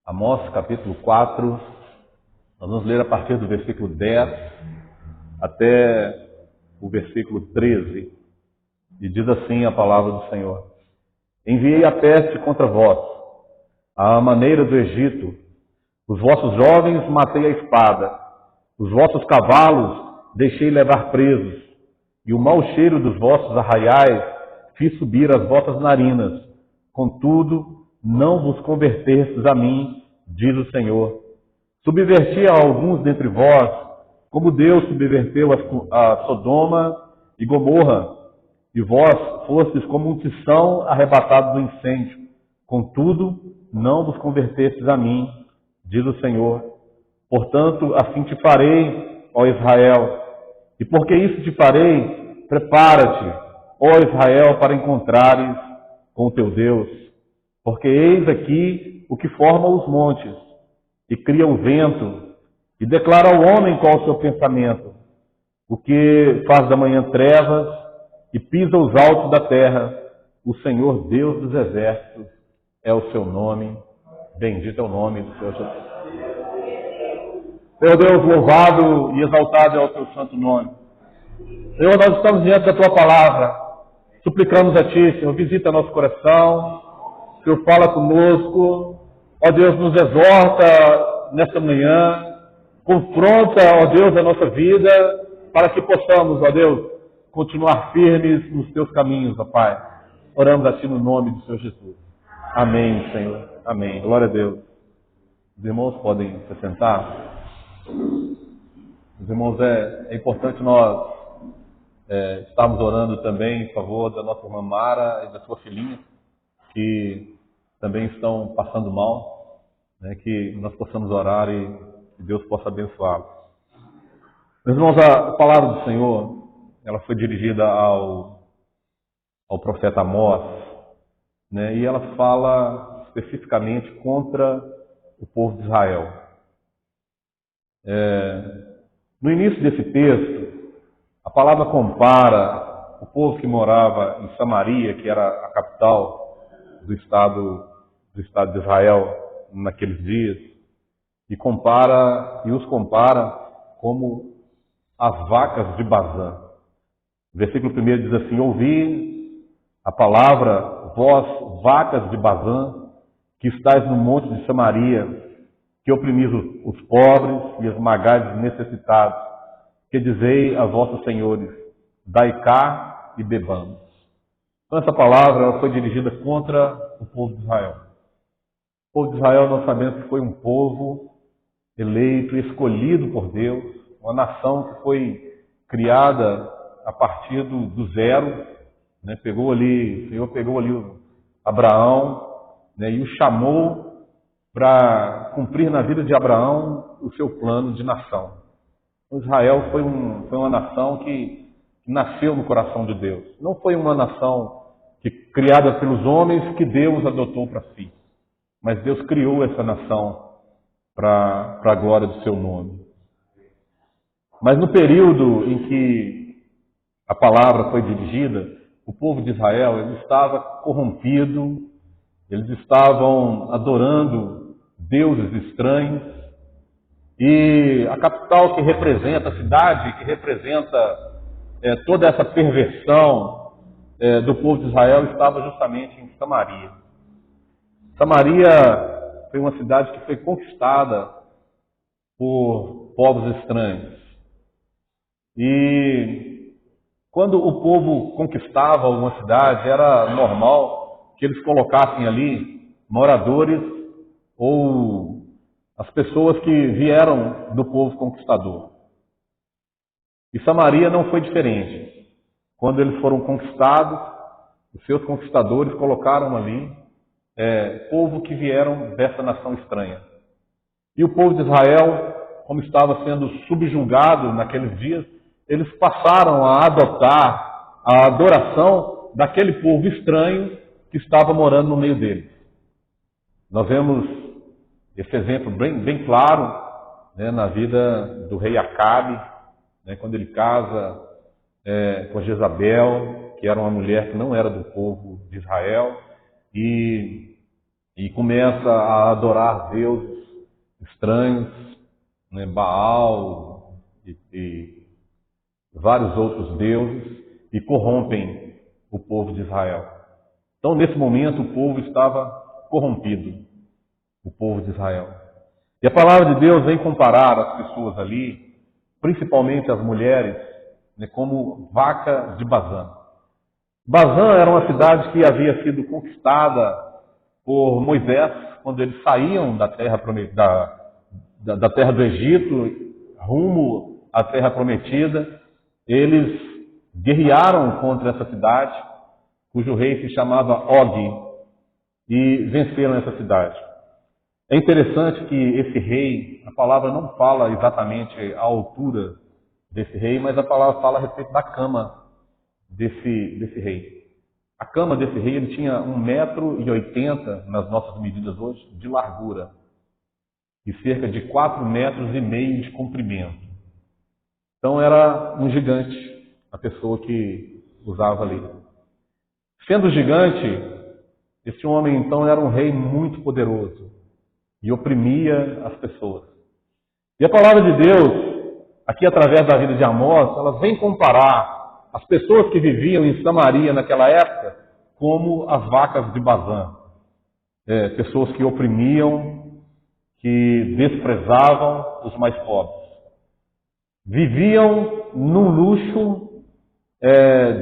Amós capítulo 4, nós vamos ler a partir do versículo 10 até o versículo 13, e diz assim a palavra do Senhor: Enviei a peste contra vós, à maneira do Egito, os vossos jovens matei a espada, os vossos cavalos deixei levar presos, e o mau cheiro dos vossos arraiais fiz subir as vossas narinas, contudo não vos convertestes a mim, diz o Senhor. Subverti a alguns dentre vós, como Deus subverteu a Sodoma e Gomorra, e vós fostes como um tição arrebatado do incêndio. Contudo, não vos convertestes a mim, diz o Senhor. Portanto, assim te farei, ó Israel. E porque isso te farei, prepara-te, ó Israel, para encontrares com o teu Deus. Porque eis aqui o que forma os montes, e cria o vento, e declara ao homem qual o seu pensamento, o que faz da manhã trevas, e pisa os altos da terra. O Senhor Deus dos exércitos é o seu nome. Bendito é o nome do Senhor Jesus. Meu Deus, louvado e exaltado é o teu santo nome. Senhor, nós estamos diante da tua palavra. Suplicamos a ti, Senhor, visita nosso coração. Senhor, fala conosco. Ó Deus, nos exorta nesta manhã. Confronta, ó Deus, a nossa vida, para que possamos, ó Deus, continuar firmes nos teus caminhos, ó Pai. Oramos a ti no nome do Senhor Jesus. Amém, Senhor. Amém. Glória a Deus. Os irmãos podem se sentar. Os irmãos, é importante nós estarmos orando também em favor da nossa irmã Mara e da sua filhinha, que também estão passando mal, né, que nós possamos orar e que Deus possa abençoá-los. Meus irmãos, a palavra do Senhor, ela foi dirigida ao profeta Amós, né, e ela fala especificamente contra o povo de Israel. No início desse texto, a palavra compara o povo que morava em Samaria, que era a capital do estado de Israel naqueles dias, e os compara como as vacas de Bazã. O versículo 1 diz assim: Ouvi a palavra, vós, vacas de Bazã, que estáis no monte de Samaria, que oprimis os pobres e esmagais os necessitados, que dizei a vossos senhores: dai cá e bebamos. Então essa palavra ela foi dirigida contra o povo de Israel. O povo de Israel, nós sabemos que foi um povo eleito, escolhido por Deus, uma nação que foi criada a partir do zero, né? O Senhor pegou ali Abraão, né? E o chamou para cumprir na vida de Abraão o seu plano de nação. Então, Israel foi uma nação que nasceu no coração de Deus. Não foi uma nação criada pelos homens que Deus adotou para si. Mas Deus criou essa nação para a glória do seu nome. Mas no período em que a palavra foi dirigida, o povo de Israel ele estava corrompido, eles estavam adorando deuses estranhos, e a capital que representa, a cidade que representa toda essa perversão do povo de Israel estava justamente em Samaria. Samaria foi uma cidade que foi conquistada por povos estranhos. E quando o povo conquistava uma cidade, era normal que eles colocassem ali moradores ou as pessoas que vieram do povo conquistador. E Samaria não foi diferente. Quando eles foram conquistados, os seus conquistadores colocaram ali povo que vieram dessa nação estranha. E o povo de Israel, como estava sendo subjugado naqueles dias, eles passaram a adotar a adoração daquele povo estranho que estava morando no meio deles. Nós vemos esse exemplo bem claro, né, na vida do rei Acabe, né, quando ele casa com Jezabel, que era uma mulher que não era do povo de Israel, e e começa a adorar deuses estranhos, né, Baal e vários outros deuses, e corrompem o povo de Israel. Então, nesse momento, o povo estava corrompido, o povo de Israel. E a palavra de Deus vem comparar as pessoas ali, principalmente as mulheres, né, como vacas de Bazã. Bazã era uma cidade que havia sido conquistada por Moisés, quando eles saíam da terra da terra do Egito, rumo à terra prometida. Eles guerrearam contra essa cidade, cujo rei se chamava Og, e venceram essa cidade. É interessante que esse rei, a palavra não fala exatamente a altura desse rei, mas a palavra fala a respeito da cama desse rei. A cama desse rei ele tinha 1,80 m, nas nossas medidas hoje, de largura, e cerca de 4,5 m de comprimento. Então era um gigante, a pessoa que usava ali. Sendo gigante, esse homem então era um rei muito poderoso e oprimia as pessoas. E a palavra de Deus, aqui através da vida de Amós, ela vem comparar as pessoas que viviam em Samaria naquela época como as vacas de Bazã. Pessoas que oprimiam, que desprezavam os mais pobres. Viviam num luxo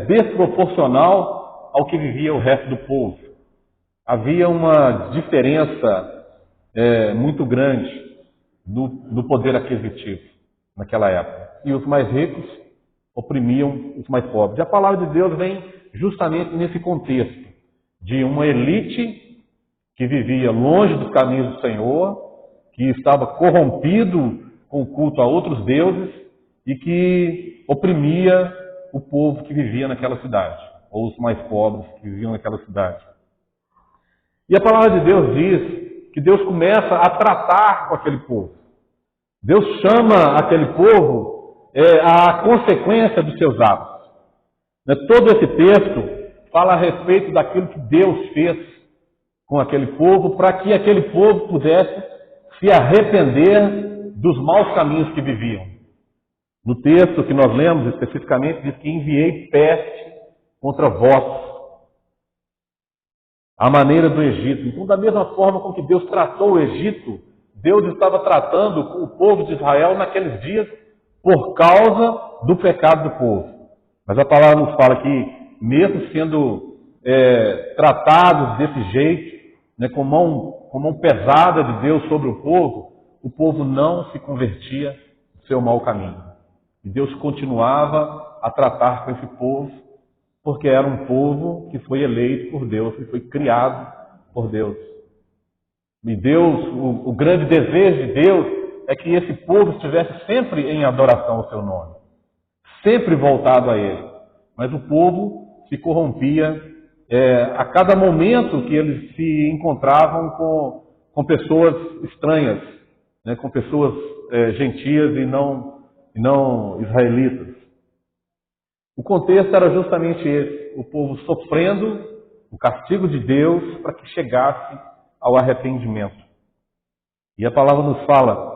desproporcional ao que vivia o resto do povo. Havia uma diferença muito grande no poder aquisitivo naquela época. E os mais ricos oprimiam os mais pobres. E a palavra de Deus vem justamente nesse contexto de uma elite que vivia longe dos caminhos do Senhor, que estava corrompido com o culto a outros deuses e que oprimia o povo que vivia naquela cidade, ou os mais pobres que viviam naquela cidade. E a palavra de Deus diz que Deus começa a tratar com aquele povo. Deus chama aquele povo à consequência dos seus atos. Todo esse texto fala a respeito daquilo que Deus fez com aquele povo, para que aquele povo pudesse se arrepender dos maus caminhos que viviam. No texto que nós lemos especificamente, diz que enviei peste contra vós, à maneira do Egito. Então, da mesma forma com que Deus tratou o Egito, Deus estava tratando com o povo de Israel naqueles dias por causa do pecado do povo. Mas a palavra nos fala que, mesmo sendo tratados desse jeito, né, com mão pesada de Deus sobre o povo não se convertia do seu mau caminho. E Deus continuava a tratar com esse povo, porque era um povo que foi eleito por Deus, que foi criado por Deus. E Deus, o grande desejo de Deus é que esse povo estivesse sempre em adoração ao seu nome, sempre voltado a Ele. Mas o povo se corrompia a cada momento que eles se encontravam com pessoas estranhas, né, com pessoas gentias e não israelitas. O contexto era justamente esse, o povo sofrendo o castigo de Deus para que chegasse ao arrependimento. E a palavra nos fala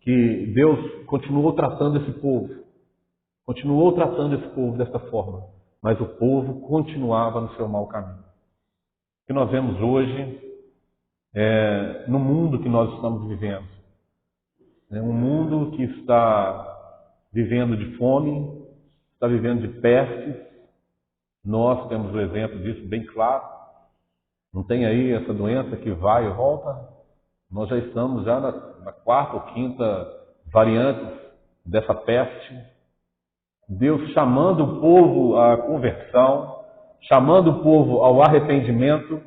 que Deus continuou tratando esse povo dessa forma, mas o povo continuava no seu mau caminho. O que nós vemos hoje no mundo que nós estamos vivendo, um mundo que está vivendo de fome, está vivendo de pestes. Nós temos o exemplo disso bem claro. Não tem aí essa doença que vai e volta? Nós já estamos na quarta ou quinta variante dessa peste. Deus chamando o povo à conversão, chamando o povo ao arrependimento,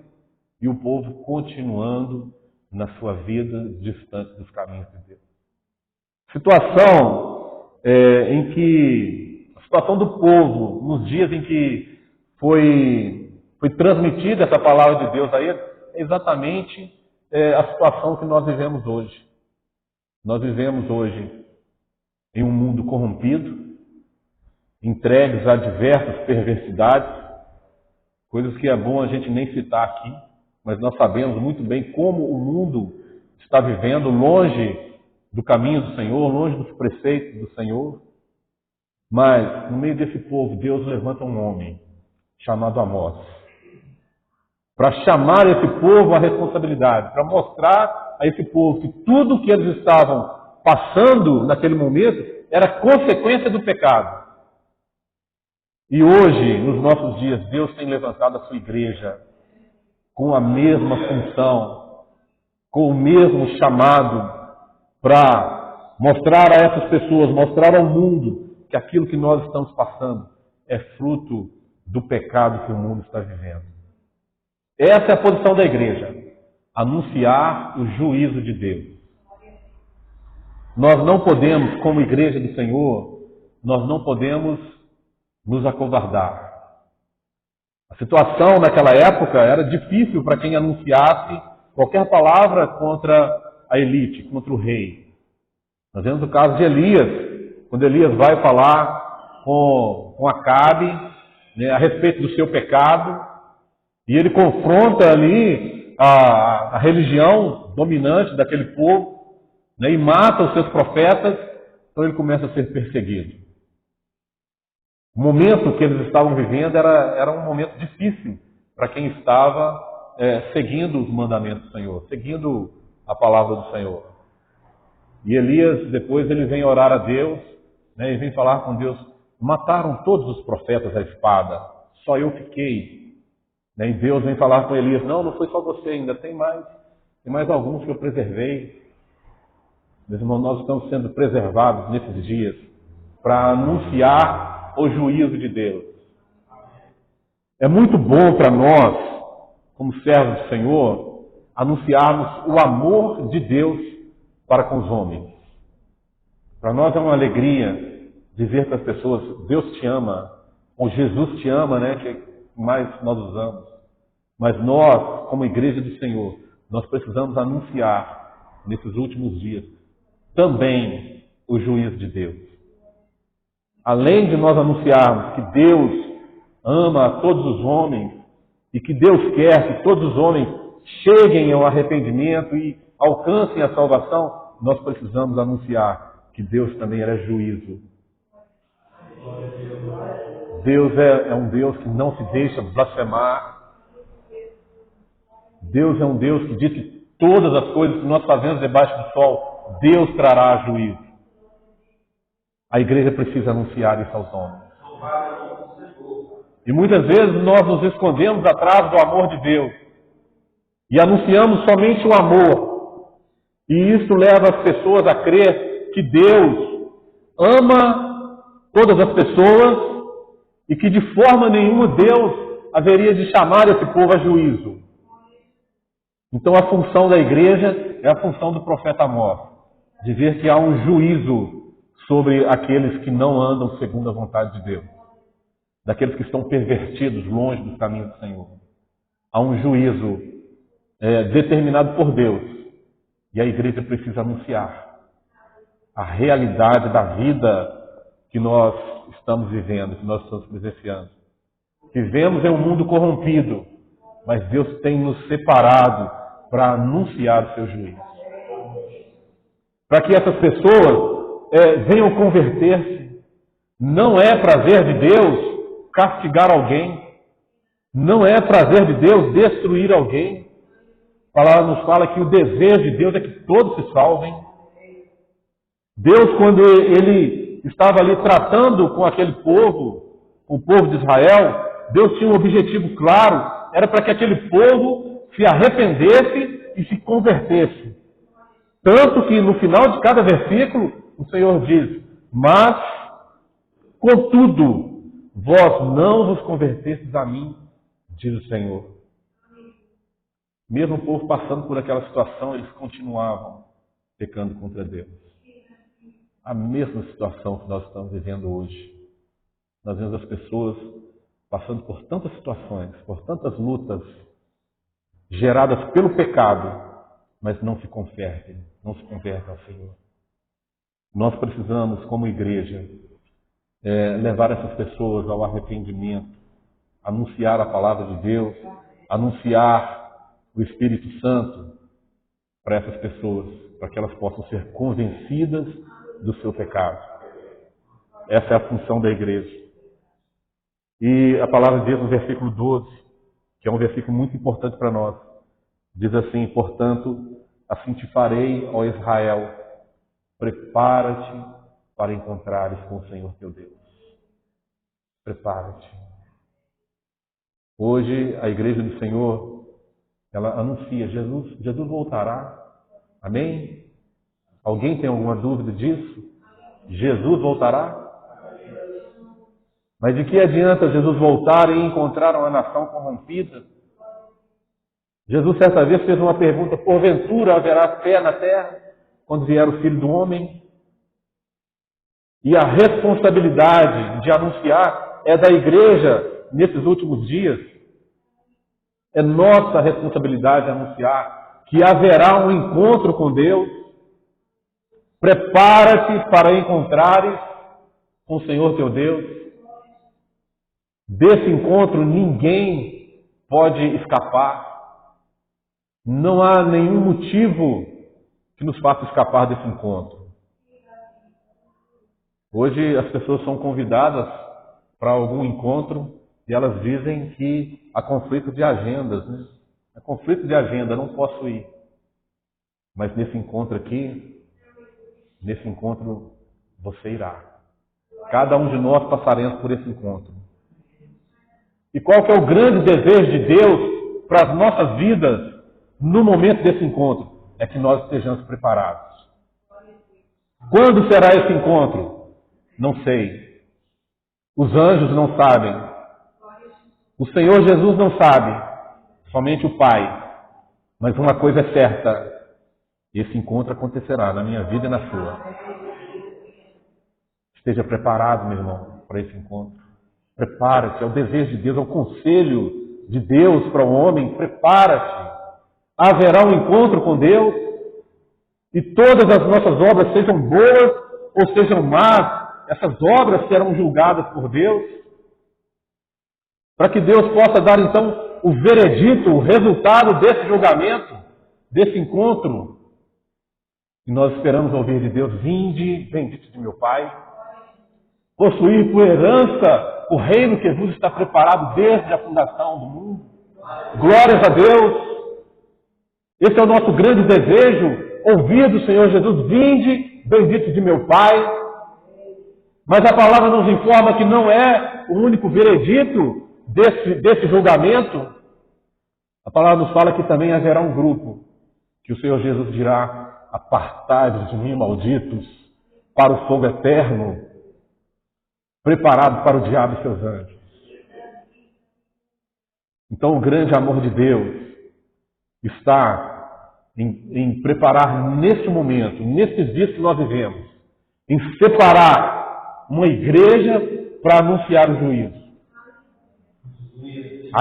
e o povo continuando na sua vida distante dos caminhos de Deus. Situação a situação do povo nos dias em que foi transmitida essa palavra de Deus a ele, é exatamente a situação que nós vivemos hoje. Nós vivemos hoje em um mundo corrompido, entregues a diversas perversidades, coisas que é bom a gente nem citar aqui, mas nós sabemos muito bem como o mundo está vivendo longe do caminho do Senhor, longe dos preceitos do Senhor. Mas, no meio desse povo, Deus levanta um homem chamado Amós, para chamar esse povo à responsabilidade, para mostrar a esse povo que tudo que eles estavam passando naquele momento era consequência do pecado. E hoje, nos nossos dias, Deus tem levantado a sua igreja com a mesma função, com o mesmo chamado, para mostrar a essas pessoas, mostrar ao mundo que aquilo que nós estamos passando é fruto do pecado que o mundo está vivendo. Essa é a posição da igreja, anunciar o juízo de Deus. Nós não podemos, como igreja do Senhor, nós não podemos nos acovardar. A situação naquela época era difícil para quem anunciasse qualquer palavra contra a elite, contra o rei. Nós vemos o caso de Elias, quando Elias vai falar com Acabe, né, a respeito do seu pecado, e ele confronta ali a religião dominante daquele povo, né, e mata os seus profetas, então ele começa a ser perseguido. O momento que eles estavam vivendo era um momento difícil para quem estava seguindo os mandamentos do Senhor, seguindo a palavra do Senhor. E Elias, depois ele vem orar a Deus, né, e vem falar com Deus: mataram todos os profetas à espada, só eu fiquei. Né, e Deus vem falar com Elias: não foi só você, ainda tem mais alguns que eu preservei. Meus irmãos, nós estamos sendo preservados nesses dias para anunciar o juízo de Deus. É muito bom para nós, como servos do Senhor, anunciarmos o amor de Deus para com os homens. Para nós é uma alegria dizer para as pessoas: Deus te ama, ou Jesus te ama, né, que mais nós usamos. Mas nós, como igreja do Senhor, nós precisamos anunciar nesses últimos dias também o juízo de Deus. Além de nós anunciarmos que Deus ama a todos os homens e que Deus quer que todos os homens cheguem ao arrependimento e alcancem a salvação, nós precisamos anunciar que Deus também era juízo. Deus é um Deus que não se deixa blasfemar. Deus é um Deus que diz que todas as coisas que nós fazemos debaixo do sol, Deus trará juízo. A igreja precisa anunciar isso aos homens. E muitas vezes nós nos escondemos atrás do amor de Deus e anunciamos somente o amor. E isso leva as pessoas a crer que Deus ama todas as pessoas e que de forma nenhuma Deus haveria de chamar esse povo a juízo. Então a função da igreja é a função do profeta Amós, dizer que há um juízo sobre aqueles que não andam segundo a vontade de Deus, daqueles que estão pervertidos longe do caminho do Senhor. Há um juízo determinado por Deus, e a igreja precisa anunciar a realidade da vida que nós estamos vivendo, que nós estamos presenciando. Vivemos em um mundo corrompido, mas Deus tem nos separado para anunciar o seu juízo. Para que essas pessoas venham converter-se. Não é prazer de Deus castigar alguém. Não é prazer de Deus destruir alguém. A palavra nos fala que o desejo de Deus é que todos se salvem. Deus, quando Ele estava ali tratando com aquele povo, com o povo de Israel, Deus tinha um objetivo claro, era para que aquele povo se arrependesse e se convertesse. Tanto que no final de cada versículo, o Senhor diz: mas, contudo, vós não vos convertestes a mim, diz o Senhor. Mesmo o povo passando por aquela situação, eles continuavam pecando contra Deus. A mesma situação que nós estamos vivendo hoje. Nós vemos as pessoas passando por tantas situações, por tantas lutas, geradas pelo pecado, mas não se convertem ao Senhor. Nós precisamos, como igreja, levar essas pessoas ao arrependimento, anunciar a palavra de Deus, anunciar o Espírito Santo para essas pessoas, para que elas possam ser convencidas do seu pecado. Essa é a função da igreja. E a palavra de Deus no versículo 12, que é um versículo muito importante para nós, diz assim: portanto, assim te farei, ó Israel, prepara-te para encontrares com o Senhor teu Deus. Prepara-te. Hoje a igreja do Senhor, ela anuncia, Jesus voltará. Amém? Alguém tem alguma dúvida disso? Jesus voltará? Mas de que adianta Jesus voltar e encontrar uma nação corrompida? Jesus certa vez fez uma pergunta: porventura haverá fé na terra quando vier o Filho do Homem? E a responsabilidade de anunciar é da igreja nesses últimos dias. É nossa responsabilidade anunciar que haverá um encontro com Deus. Prepara-te para encontrares com o Senhor teu Deus. Desse encontro ninguém pode escapar. Não há nenhum motivo que nos faça escapar desse encontro. Hoje as pessoas são convidadas para algum encontro e elas dizem que há conflito de agendas, né? É conflito de agenda, não posso ir. Mas nesse encontro aqui, nesse encontro você irá. Cada um de nós passaremos por esse encontro. E qual que é o grande desejo de Deus para as nossas vidas no momento desse encontro? É que nós estejamos preparados. Quando será esse encontro? Não sei. Os anjos não sabem. O Senhor Jesus não sabe. Somente o Pai. Mas uma coisa é certa. Esse encontro acontecerá na minha vida e na sua. Esteja preparado, meu irmão, para esse encontro. Prepara-te, é o desejo de Deus, é o conselho de Deus para o homem. Prepara-te. Haverá um encontro com Deus e todas as nossas obras, sejam boas ou sejam más, essas obras serão julgadas por Deus, para que Deus possa dar então o veredito, o resultado desse julgamento, desse encontro. E nós esperamos ouvir de Deus: vinde, bendito de meu Pai, possuir por herança o reino que vos está preparado desde a fundação do mundo. Glórias a Deus! Esse é o nosso grande desejo, ouvir do Senhor Jesus: vinde, bendito de meu Pai. Mas a palavra nos informa que não é o único veredito desse julgamento. A palavra nos fala que também haverá um grupo que o Senhor Jesus dirá: apartai-vos de mim, malditos, para o fogo eterno, preparado para o diabo e seus anjos. Então o grande amor de Deus está em preparar neste momento, nesses dias que nós vivemos, em separar uma igreja para anunciar o juízo.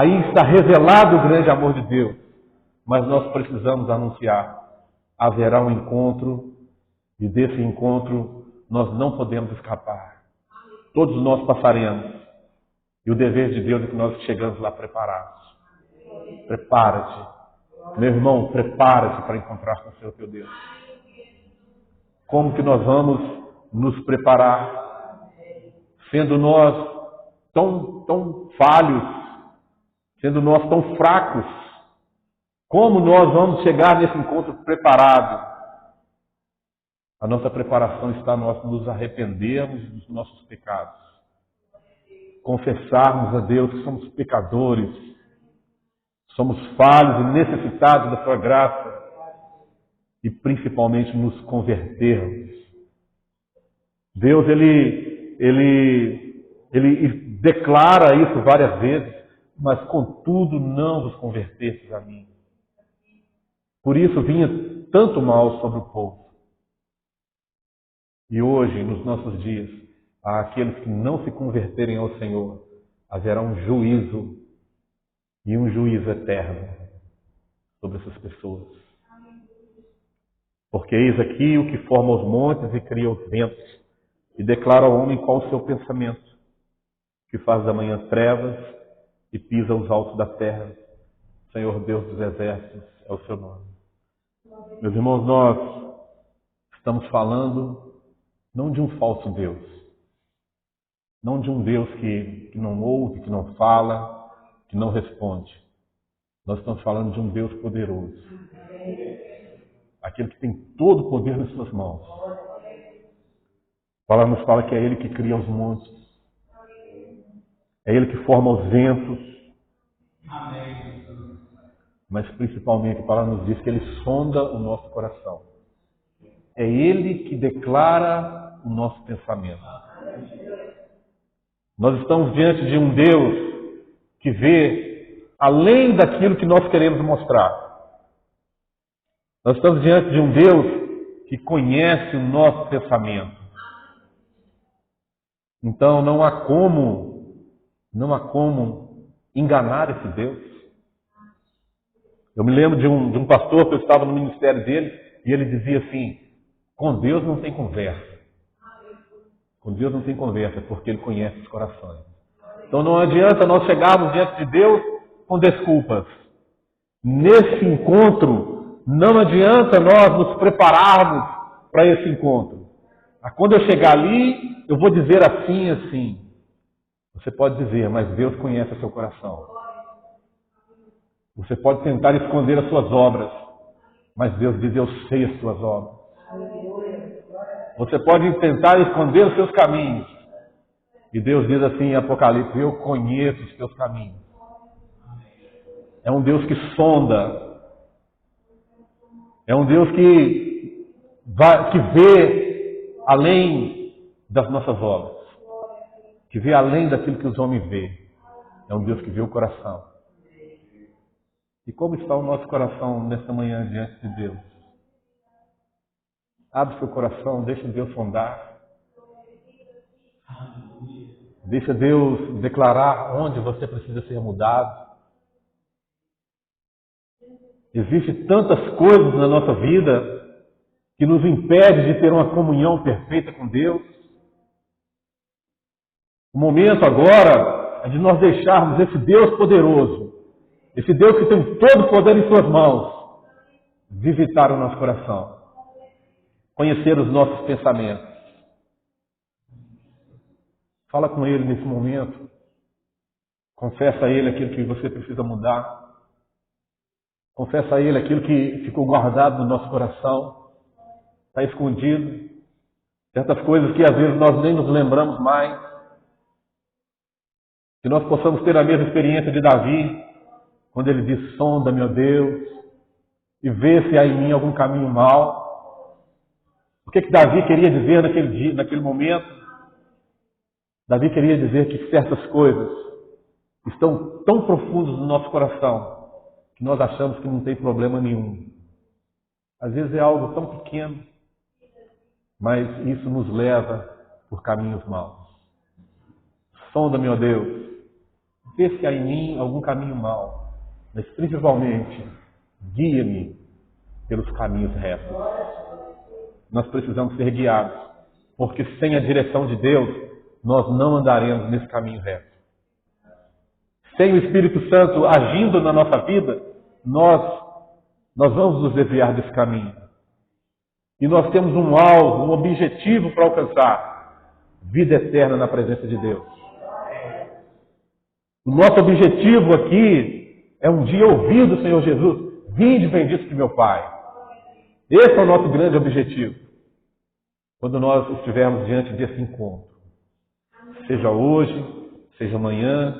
Aí está revelado o grande amor de Deus, mas nós precisamos anunciar. Haverá um encontro e desse encontro nós não podemos escapar. Todos nós passaremos e o dever de Deus é que nós chegamos lá preparados. Prepara-te. Meu irmão, prepara-te para encontrar com o Senhor teu Deus. Como que nós vamos nos preparar? Sendo nós tão falhos, sendo nós tão fracos, como nós vamos chegar nesse encontro preparado? A nossa preparação está nós nos arrependermos dos nossos pecados, confessarmos a Deus que somos pecadores, somos falhos e necessitados da sua graça e principalmente nos convertermos. Deus, ele declara isso várias vezes: mas contudo não vos convertestes a mim. Por isso vinha tanto mal sobre o povo. E hoje, nos nossos dias, há aqueles que não se converterem ao Senhor, haverá um juízo, e um juízo eterno sobre essas pessoas. Porque eis aqui o que forma os montes e cria os ventos, e declara ao homem qual o seu pensamento, que faz da manhã trevas e pisa os altos da terra. Senhor Deus dos exércitos é o seu nome. Meus irmãos, nós estamos falando não de um falso Deus, não de um Deus que não ouve, que não fala, que não responde. Nós estamos falando de um Deus poderoso. Aquele que tem todo o poder nas suas mãos. A palavra nos fala que é Ele que cria os montes. É Ele que forma os ventos. Mas principalmente a palavra nos diz que Ele sonda o nosso coração. É Ele que declara o nosso pensamento. Nós estamos diante de um Deus que vê além daquilo que nós queremos mostrar. Nós estamos diante de um Deus que conhece o nosso pensamento. Então não há como enganar esse Deus. Eu me lembro de um pastor que eu estava no ministério dele e ele dizia assim: com Deus não tem conversa. Com Deus não tem conversa, porque Ele conhece os corações. Então não adianta nós chegarmos diante de Deus com desculpas. Nesse encontro, não adianta nós nos prepararmos para esse encontro. Quando eu chegar ali, eu vou dizer assim e assim. Você pode dizer, mas Deus conhece o seu coração. Você pode tentar esconder as suas obras, mas Deus diz, eu sei as suas obras. Você pode tentar esconder os seus caminhos, e Deus diz assim em Apocalipse, eu conheço os teus caminhos. É um Deus que sonda. É um Deus que vê além das nossas obras. Que vê além daquilo que os homens veem. É um Deus que vê o coração. E como está o nosso coração nesta manhã diante de Deus? Abre seu coração, deixa Deus sondar. Deixa Deus declarar onde você precisa ser mudado. Existem tantas coisas na nossa vida que nos impedem de ter uma comunhão perfeita com Deus. O momento agora é de nós deixarmos esse Deus poderoso, esse Deus que tem todo o poder em suas mãos, visitar o nosso coração, conhecer os nossos pensamentos. Fala com Ele nesse momento. Confessa a Ele aquilo que você precisa mudar. Confessa a Ele aquilo que ficou guardado no nosso coração. Está escondido. Certas coisas que às vezes nós nem nos lembramos mais. Que nós possamos ter a mesma experiência de Davi, quando ele diz, sonda, meu Deus, e vê se há em mim algum caminho mau. O que Davi queria dizer naquele momento? Davi queria dizer que certas coisas estão tão profundas no nosso coração que nós achamos que não tem problema nenhum. Às vezes é algo tão pequeno, mas isso nos leva por caminhos maus. Sonda-me, ó Deus, vê se há em mim algum caminho mau, mas principalmente guia-me pelos caminhos retos. Nós precisamos ser guiados, porque sem a direção de Deus, nós não andaremos nesse caminho reto. Sem o Espírito Santo agindo na nossa vida, nós vamos nos desviar desse caminho. E nós temos um alvo, um objetivo para alcançar: vida eterna na presença de Deus. O nosso objetivo aqui é um dia ouvir do Senhor Jesus: vinde bendito de meu Pai. Esse é o nosso grande objetivo. Quando nós estivermos diante desse encontro. Seja hoje, seja amanhã,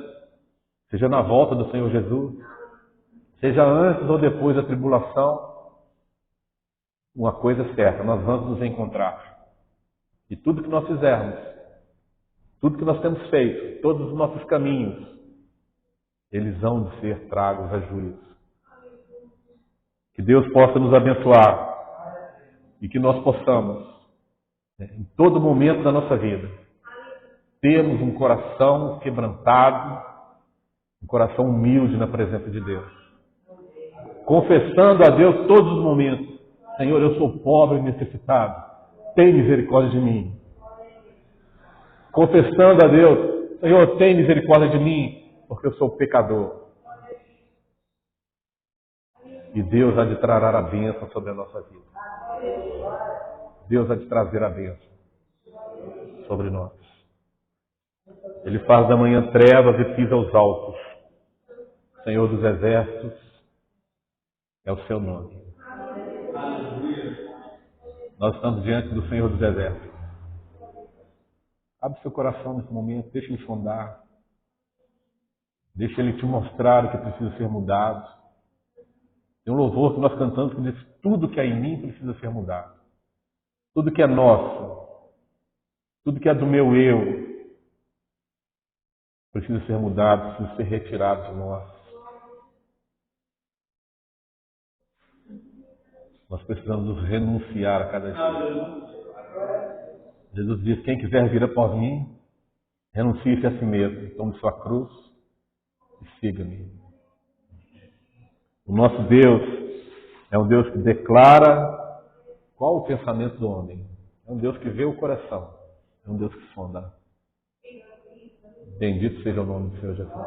seja na volta do Senhor Jesus, seja antes ou depois da tribulação, uma coisa é certa, nós vamos nos encontrar. E tudo que nós fizermos, tudo que nós temos feito, todos os nossos caminhos, eles vão de ser tragos a juízo. Que Deus possa nos abençoar e que nós possamos, em todo momento da nossa vida, termos um coração quebrantado, um coração humilde na presença de Deus. Confessando a Deus todos os momentos: Senhor, eu sou pobre e necessitado, tem misericórdia de mim. Confessando a Deus: Senhor, tem misericórdia de mim, porque eu sou pecador. E Deus há de trará a bênção sobre a nossa vida. Deus há de trazer a bênção sobre nós. Ele faz da manhã trevas e pisa os altos. Senhor dos Exércitos é o seu nome. Nós estamos diante do Senhor dos Exércitos. Abre seu coração nesse momento, deixa Ele sondar. Deixa Ele te mostrar o que precisa ser mudado. Tem um louvor que nós cantamos que diz: tudo que há em mim precisa ser mudado. Tudo que é nosso, tudo que é do meu eu, precisa ser mudado, precisa ser retirado de nós. Nós precisamos nos renunciar a cada dia. Jesus diz: quem quiser vir após mim, renuncie-se a si mesmo, tome sua cruz e siga-me. O nosso Deus é um Deus que declara qual o pensamento do homem. É um Deus que vê o coração. É um Deus que sonda. Bendito seja o nome do Senhor Jesus.